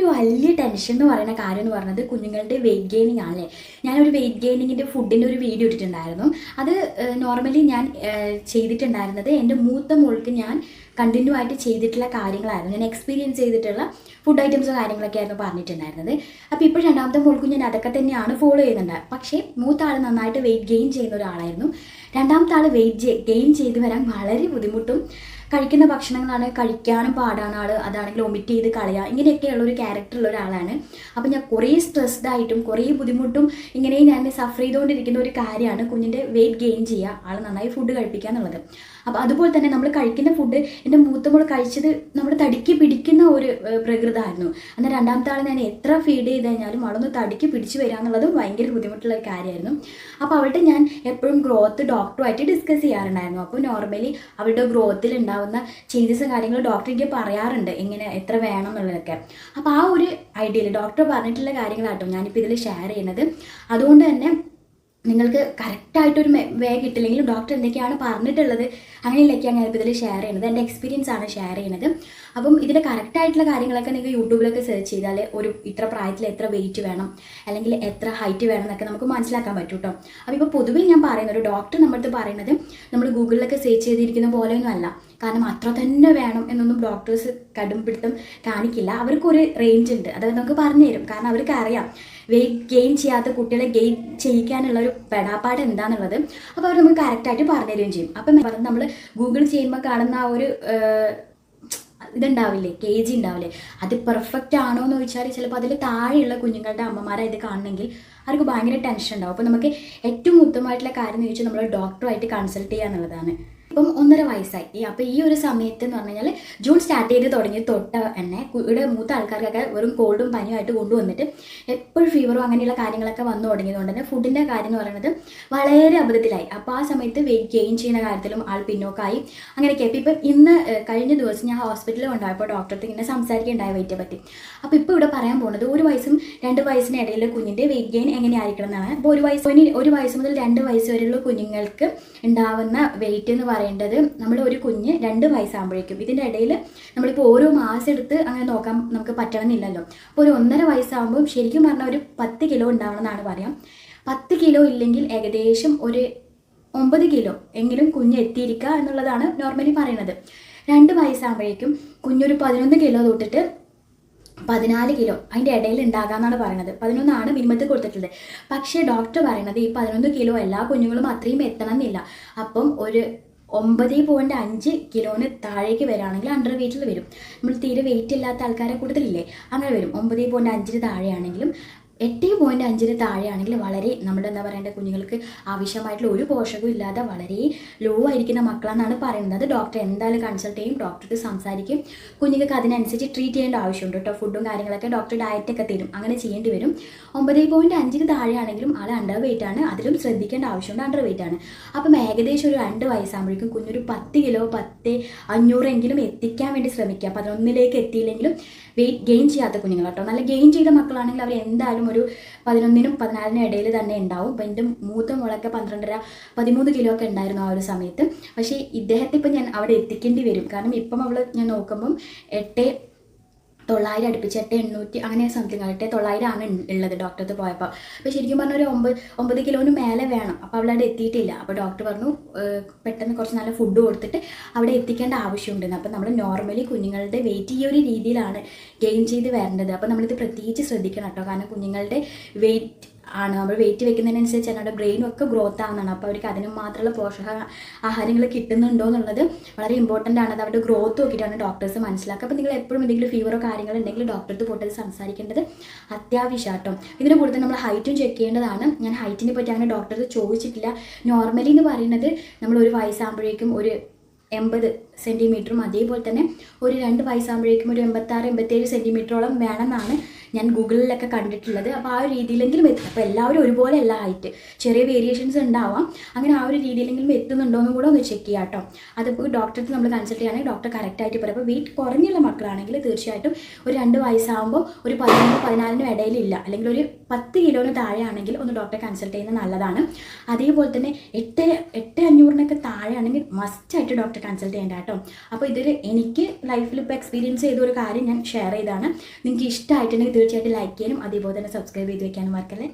ഒരു വലിയ ടെൻഷൻ എന്ന് പറയുന്ന കാര്യം എന്ന് പറയുന്നത് കുഞ്ഞുങ്ങളുടെ വെയിറ്റ് ഗെയിനിങ് ആണല്ലേ. ഞാനൊരു വെയിറ്റ് ഗെയിനിങ്ങിൻ്റെ ഫുഡിൻ്റെ ഒരു വീഡിയോ ഇട്ടിട്ടുണ്ടായിരുന്നു. അത് നോർമലി ഞാൻ ചെയ്തിട്ടുണ്ടായിരുന്നത് എൻ്റെ മൂത്ത മോൾക്ക് ഞാൻ കണ്ടിന്യൂ ആയിട്ട് ചെയ്തിട്ടുള്ള കാര്യങ്ങളായിരുന്നു, ഞാൻ എക്സ്പീരിയൻസ് ചെയ്തിട്ടുള്ള ഫുഡ് ഐറ്റംസ് കാര്യങ്ങളൊക്കെ ആയിരുന്നു പറഞ്ഞിട്ടുണ്ടായിരുന്നത്. അപ്പോൾ ഇപ്പോൾ രണ്ടാമത്തെ മോൾക്കും ഞാൻ അതൊക്കെ തന്നെയാണ് ഫോളോ ചെയ്യുന്നുണ്ട്. പക്ഷേ മൂത്ത ആൾ നന്നായിട്ട് വെയിറ്റ് ഗെയിൻ ചെയ്യുന്ന ഒരാളായിരുന്നു. രണ്ടാമത്തെ ആൾ വെയിറ്റ് ഗെയിൻ ചെയ്ത് വരാൻ വളരെ ബുദ്ധിമുട്ടും, കഴിക്കുന്ന ഭക്ഷണങ്ങളാണ് കഴിക്കാനും പാടാണ് ആൾ, അതാണെങ്കിൽ ഒമിറ്റ് ചെയ്ത് കളയുക, ഇങ്ങനെയൊക്കെയുള്ള ഒരു ക്യാരക്ടറുള്ള ഒരാളാണ്. അപ്പോൾ ഞാൻ കുറേ സ്ട്രെസ്ഡ് ആയിട്ടും കുറേ ബുദ്ധിമുട്ടും ഇങ്ങനെ ഞാൻ സഫർ ചെയ്തുകൊണ്ടിരിക്കുന്ന ഒരു കാര്യമാണ് കുഞ്ഞിൻ്റെ വെയിറ്റ് ഗെയിൻ ചെയ്യുക, ആൾ നന്നായി ഫുഡ് കഴിപ്പിക്കുക എന്നുള്ളത്. അപ്പോൾ അതുപോലെ തന്നെ നമ്മൾ കഴിക്കുന്ന ഫുഡ് എൻ്റെ മൂത്തമോൾ കഴിച്ചത് നമ്മുടെ തടിക്ക് പിടിക്കുന്ന ഒരു പ്രകൃതമായിരുന്നു. എന്നാൽ രണ്ടാമത്തെ ആൾ ഞാൻ എത്ര ഫീഡ് ചെയ്ത് കഴിഞ്ഞാലും ആളൊന്ന് തടിക്ക് പിടിച്ചു വരിക എന്നുള്ളതും ഭയങ്കര ബുദ്ധിമുട്ടുള്ള ഒരു കാര്യമായിരുന്നു. അപ്പോൾ അവളുടെ ഞാൻ എപ്പോഴും ഗ്രോത്ത് ഡോക്ടറുമായിട്ട് ഡിസ്കസ് ചെയ്യാറുണ്ടായിരുന്നു. അപ്പോൾ നോർമലി അവളുടെ ഗ്രോത്തിൽ ഉണ്ടാവുന്ന ചേഞ്ചസ് കാര്യങ്ങൾ ഡോക്ടർ എനിക്ക് പറയാറുണ്ട്, എങ്ങനെ എത്ര വേണം എന്നുള്ളതൊക്കെ. അപ്പോൾ ആ ഒരു ഐഡിയയിൽ ഡോക്ടർ പറഞ്ഞിട്ടുള്ള കാര്യങ്ങളാട്ടോ ഞാനിപ്പോൾ ഇതിൽ ഷെയർ ചെയ്യുന്നത്. അതുകൊണ്ട് തന്നെ നിങ്ങൾക്ക് കറക്റ്റായിട്ടൊരു വേ കിട്ടില്ലെങ്കിലും ഡോക്ടർ എന്തൊക്കെയാണ് പറഞ്ഞിട്ടുള്ളത് അങ്ങനെയൊക്കെയാണ് ഞാനിപ്പോൾ ഇതിൽ ഷെയർ ചെയ്യുന്നത്, എൻ്റെ എക്സ്പീരിയൻസ് ആണ് ഷെയർ ചെയ്യുന്നത്. അപ്പം ഇതിൻ്റെ കറക്റ്റായിട്ടുള്ള കാര്യങ്ങളൊക്കെ നിങ്ങൾക്ക് യൂട്യൂബിലൊക്കെ സെർച്ച് ചെയ്താൽ ഒരു ഇത്ര പ്രായത്തിൽ എത്ര വെയിറ്റ് വേണം അല്ലെങ്കിൽ എത്ര ഹൈറ്റ് വേണം എന്നൊക്കെ നമുക്ക് മനസ്സിലാക്കാൻ പറ്റും കേട്ടോ. അപ്പോൾ ഇപ്പോൾ പൊതുവേ ഞാൻ പറയുന്നത് ഒരു ഡോക്ടർ നമ്മളടുത്ത് പറയുന്നത് നമ്മൾ ഗൂഗിളിലൊക്കെ സെർച്ച് ചെയ്തിരിക്കുന്ന പോലെയൊന്നും അല്ല. കാരണം അത്ര തന്നെ വേണം എന്നൊന്നും ഡോക്ടേഴ്സ് കടുംപിടുത്തം കാണിക്കില്ല. അവർക്കൊരു റേഞ്ച് ഉണ്ട്, അത് നമുക്ക് പറഞ്ഞു തരും. കാരണം അവർക്ക് അറിയാം വെയിറ്റ് ഗെയിൻ ചെയ്യാത്ത കുട്ടികളെ ഗെയിൻ ചെയ്യിക്കാനുള്ള ഒരു പെടാപ്പാട് എന്താണെന്നുള്ളത്. അപ്പോൾ അവർ നമുക്ക് കറക്റ്റായിട്ട് പറഞ്ഞു തരികയും ചെയ്യും. അപ്പം നമ്മൾ ഗൂഗിൾ ചെയ്യുമ്പോൾ കാണുന്ന ആ ഒരു ഇതുണ്ടാവില്ലേ, KG ഉണ്ടാവില്ലേ, അത് പെർഫെക്റ്റ് ആണോ എന്ന് ചോദിച്ചാൽ ചിലപ്പോൾ അതിൽ താഴെയുള്ള കുഞ്ഞുങ്ങളുടെ അമ്മമാരെ ഇത് കാണണമെങ്കിൽ അവർക്ക് ഭയങ്കര ടെൻഷൻ ഉണ്ടാവും. അപ്പോൾ നമുക്ക് ഏറ്റവും ഉത്തമമായിട്ടുള്ള കാര്യം എന്ന് ചോദിച്ചാൽ നമ്മൾ ഡോക്ടറുമായിട്ട് കൺസൾട്ട് ചെയ്യുക എന്നുള്ളതാണ്. ഇപ്പം 1.5 വയസ്സായി. അപ്പോൾ ഈ ഒരു സമയത്ത് എന്ന് പറഞ്ഞു കഴിഞ്ഞാൽ ജൂൺ സ്റ്റാർട്ട് ചെയ്ത് തുടങ്ങി തൊട്ട് തന്നെ ഇവിടെ മൂത്ത ആൾക്കാർക്കൊക്കെ വെറും കോൾഡും പനിയുമായിട്ട് കൊണ്ടുവന്നിട്ട് എപ്പോഴും ഫീവറും അങ്ങനെയുള്ള കാര്യങ്ങളൊക്കെ വന്നു തുടങ്ങിയതുകൊണ്ട് തന്നെ ഫുഡിൻ്റെ കാര്യം എന്ന് പറയുന്നത് വളരെ അബദ്ധത്തിലായി. അപ്പോൾ ആ സമയത്ത് വെയിറ്റ് ഗെയിൻ ചെയ്യുന്ന കാര്യത്തിലും ആൾ പിന്നോക്കായി അങ്ങനെയൊക്കെ. ഇപ്പം ഇന്ന് കഴിഞ്ഞ ദിവസം ഞാൻ ഹോസ്പിറ്റലിൽ ഉണ്ടായപ്പോൾ ഡോക്ടർക്ക് ഇങ്ങനെ സംസാരിക്കുകയുണ്ടായ വെയിറ്റിനെ പറ്റി. അപ്പോൾ ഇപ്പോൾ ഇവിടെ പറയാൻ പോകുന്നത് 1 വയസ്സും 2 വയസ്സിന് ഇടയിൽ കുഞ്ഞിൻ്റെ വെയിറ്റ് ഗെയിൻ എങ്ങനെയായിരിക്കണം എന്നാണ്. അപ്പോൾ 1 വയസ്സ് മുതൽ 2 വയസ്സ് വരെയുള്ള കുഞ്ഞുങ്ങൾക്ക് ഉണ്ടാവുന്ന വെയിറ്റ് എന്ന് പറയേണ്ടത്, നമ്മൾ ഒരു കുഞ്ഞ് 2 വയസ്സാകുമ്പോഴേക്കും ഇതിൻ്റെ ഇടയിൽ നമ്മളിപ്പോൾ ഓരോ മാസം എടുത്ത് അങ്ങനെ നോക്കാൻ നമുക്ക് പറ്റണമെന്നില്ലല്ലോ. അപ്പോൾ ഒരു 1.5 വയസ്സാകുമ്പോൾ ശരിക്കും പറഞ്ഞാൽ ഒരു 10 കിലോ ഉണ്ടാവണം എന്നാണ് പറയാം. 10 കിലോ ഇല്ലെങ്കിൽ ഏകദേശം ഒരു 9 കിലോ എങ്കിലും കുഞ്ഞ് എത്തിയിരിക്കുക എന്നുള്ളതാണ് നോർമലി പറയുന്നത്. 2 വയസ്സാകുമ്പോഴേക്കും കുഞ്ഞൊരു 11 കിലോ തൊട്ടിട്ട് 14 കിലോ അതിൻ്റെ ഇടയിൽ ഉണ്ടാകാമെന്നാണ് പറയുന്നത്. 11 ആണ് മിനിമത്തിൽ കൊടുത്തിട്ടുള്ളത്. പക്ഷേ ഡോക്ടർ പറയുന്നത് ഈ 11 കിലോ എല്ലാ കുഞ്ഞുങ്ങളും അത്രയും എത്തണം എന്നില്ല. അപ്പം ഒരു 9.5 കിലോന് താഴേക്ക് വരികയാണെങ്കിൽ അണ്ടർ വെയിറ്റിൽ വരും. നമ്മൾ തീരെ വെയിറ്റ് ഇല്ലാത്ത ആൾക്കാരെ കൂടുതലില്ലേ, അങ്ങനെ വരും. 9.5 താഴെയാണെങ്കിലും 8.5 താഴെയാണെങ്കിൽ വളരെ നമ്മുടെ എന്താ പറയേണ്ടത് കുഞ്ഞുങ്ങൾക്ക് ആവശ്യമായിട്ടുള്ള ഒരു പോഷകവും ഇല്ലാതെ വളരെ ലോ ആയിരിക്കുന്ന മക്കളെന്നാണ് പറയുന്നത്. അത് ഡോക്ടർ എന്തായാലും കൺസൾട്ട് ചെയ്യും, ഡോക്ടർക്ക് സംസാരിക്കും. കുഞ്ഞുങ്ങൾക്ക് അതിനനുസരിച്ച് ട്രീറ്റ് ചെയ്യേണ്ട ആവശ്യമുണ്ട് കേട്ടോ. ഫുഡും കാര്യങ്ങളൊക്കെ ഡോക്ടർ ഡയറ്റൊക്കെ തരും, അങ്ങനെ ചെയ്യേണ്ടി വരും. 9.5 താഴെയാണെങ്കിലും ആൾ അണ്ടർ വെയിറ്റ് ആണ്, അതിലും ശ്രദ്ധിക്കേണ്ട ആവശ്യമുണ്ട്, അണ്ടർ വെയിറ്റ് ആണ്. അപ്പം ഏകദേശം ഒരു 2 വയസ്സാകുമ്പോഴേക്കും കുഞ്ഞൊരു 10 കിലോ 10,500 എങ്കിലും എത്തിക്കാൻ വേണ്ടി ശ്രമിക്കുക. 11ലേക്ക് എത്തിയില്ലെങ്കിലും വെയിറ്റ് ഗെയിൻ ചെയ്യാത്ത കുഞ്ഞുങ്ങൾ കേട്ടോ. നല്ല ഗെയിൻ ചെയ്ത മക്കളാണെങ്കിൽ അവർ എന്തായാലും ഒരു 11നും 14നും ഇടയിൽ തന്നെ ഉണ്ടാവും. അപ്പോൾ എൻ്റെ മൂത്ത മോളൊക്കെ 12.5 13 കിലോ ഒക്കെ ഉണ്ടായിരുന്നു ആ ഒരു സമയത്ത്. പക്ഷേ ഇദ്ദേഹത്തെ ഇപ്പം ഞാൻ അവിടെ എത്തിക്കേണ്ടി വരും. കാരണം ഇപ്പം അവൾ ഞാൻ നോക്കുമ്പം 8,900 അടുപ്പിച്ച് 8,800 അങ്ങനെ സംതിങ് 8,900 ആണ് ഉള്ളത് ഡോക്ടർക്ക് പോയപ്പോൾ. അപ്പോൾ ശരിക്കും പറഞ്ഞാൽ ഒരു 9 കിലോന് മേലെ വേണം. അപ്പോൾ അവളവിടെ എത്തിയിട്ടില്ല. അപ്പോൾ ഡോക്ടർ പറഞ്ഞു പെട്ടെന്ന് കുറച്ച് നല്ല ഫുഡ് കൊടുത്തിട്ട് അവിടെ എത്തിക്കേണ്ട ആവശ്യമുണ്ടെന്ന്. അപ്പോൾ നമ്മൾ നോർമലി കുഞ്ഞുങ്ങളുടെ വെയിറ്റ് ഈ ഒരു രീതിയിലാണ് ഗെയിൻ ചെയ്ത് വരേണ്ടത്. അപ്പോൾ നമ്മളിത് പ്രത്യേകിച്ച് ശ്രദ്ധിക്കണം കേട്ടോ. കാരണം കുഞ്ഞുങ്ങളുടെ വെയിറ്റ് ആണ് നമ്മൾ വെയിറ്റ് വെക്കുന്നതിനനുസരിച്ച് അവരുടെ ബ്രെയിനും ഒക്കെ ഗ്രോത്ത് ആവുന്നതാണ്. അപ്പോൾ അവർക്ക് അതിന് മാത്രമുള്ള പോഷക ആഹാരങ്ങൾ കിട്ടുന്നുണ്ടോ എന്നുള്ളത് വളരെ ഇമ്പോർട്ടൻ്റ് ആണ്. അത് അവരുടെ ഗ്രോത്ത് നോക്കിയിട്ടാണ് ഡോക്ടേഴ്സ് മനസ്സിലാക്കുക. അപ്പോൾ നിങ്ങൾ എപ്പോഴും എന്തെങ്കിലും ഫീവറോ കാര്യങ്ങളുണ്ടെങ്കിൽ ഡോക്ടർക്ക് പോയിട്ട് സംസാരിക്കേണ്ടത് അത്യാവശ്യം കേട്ടോ. ഇതിന് കൂടുതൽ നമ്മൾ ഹൈറ്റും ചെക്ക് ചെയ്യേണ്ടതാണ്. ഞാൻ ഹൈറ്റിനെ പറ്റി അങ്ങനെ ഡോക്ടർക്ക് ചോദിച്ചിട്ടില്ല. നോർമലി എന്ന് പറയുന്നത് നമ്മൾ 1 വയസ്സാകുമ്പോഴേക്കും ഒരു 80 സെൻറ്റിമീറ്ററും അതേപോലെ തന്നെ ഒരു 2 വയസ്സാകുമ്പോഴേക്കും ഒരു 86-87 സെൻറ്റിമീറ്ററോളം വേണമെന്നാണ് ഞാൻ ഗൂഗിളിലൊക്കെ കണ്ടിട്ടുള്ളത്. അപ്പോൾ ആ ഒരു രീതിയിലെങ്കിലും എത്തും. അപ്പോൾ എല്ലാവരും ഒരുപോലെ അല്ല ഹൈറ്റ്, ചെറിയ വേരിയേഷൻസ് ഉണ്ടാവാം. അങ്ങനെ ആ ഒരു രീതിയിലെങ്കിലും എത്തുന്നുണ്ടോ എന്നും കൂടെ ഒന്ന് ചെക്ക് ചെയ്യാം കേട്ടോ. അതിപ്പോൾ ഡോക്ടർക്ക് നമ്മൾ കൺസൾട്ട് ചെയ്യുകയാണെങ്കിൽ ഡോക്ടർ കറക്റ്റായിട്ട് പറയും. അപ്പോൾ വെയിറ്റ് കുറഞ്ഞുള്ള മക്കളാണെങ്കിൽ തീർച്ചയായിട്ടും ഒരു 2 വയസ്സാകുമ്പോൾ ഒരു 13-14 ഇടയിലില്ല, അല്ലെങ്കിൽ ഒരു 10 കിലോന് താഴെയാണെങ്കിൽ ഒന്ന് ഡോക്ടറെ കൺസൾട്ട് ചെയ്യുന്നത് നല്ലതാണ്. അതേപോലെ തന്നെ 8,500 താഴെയാണെങ്കിൽ മസ്റ്റായിട്ട് ഡോക്ടറെ കൺസൾട്ട് ചെയ്യേണ്ട കേട്ടോ. കേട്ടോ. അപ്പോൾ ഇതൊരു എനിക്ക് ലൈഫിൽ ഇപ്പോൾ എക്സ്പീരിയൻസ് ചെയ്ത ഒരു കാര്യം ഞാൻ ഷെയർ ചെയ്താണ്. നിങ്ങൾക്ക് ഇഷ്ടമായിട്ടുണ്ടെങ്കിൽ തീർച്ചയായിട്ടും ലൈക്ക് ചെയ്യാനും അതേപോലെ തന്നെ സബ്സ്ക്രൈബ് ചെയ്ത് വെക്കാനും മറക്കല്ലേ.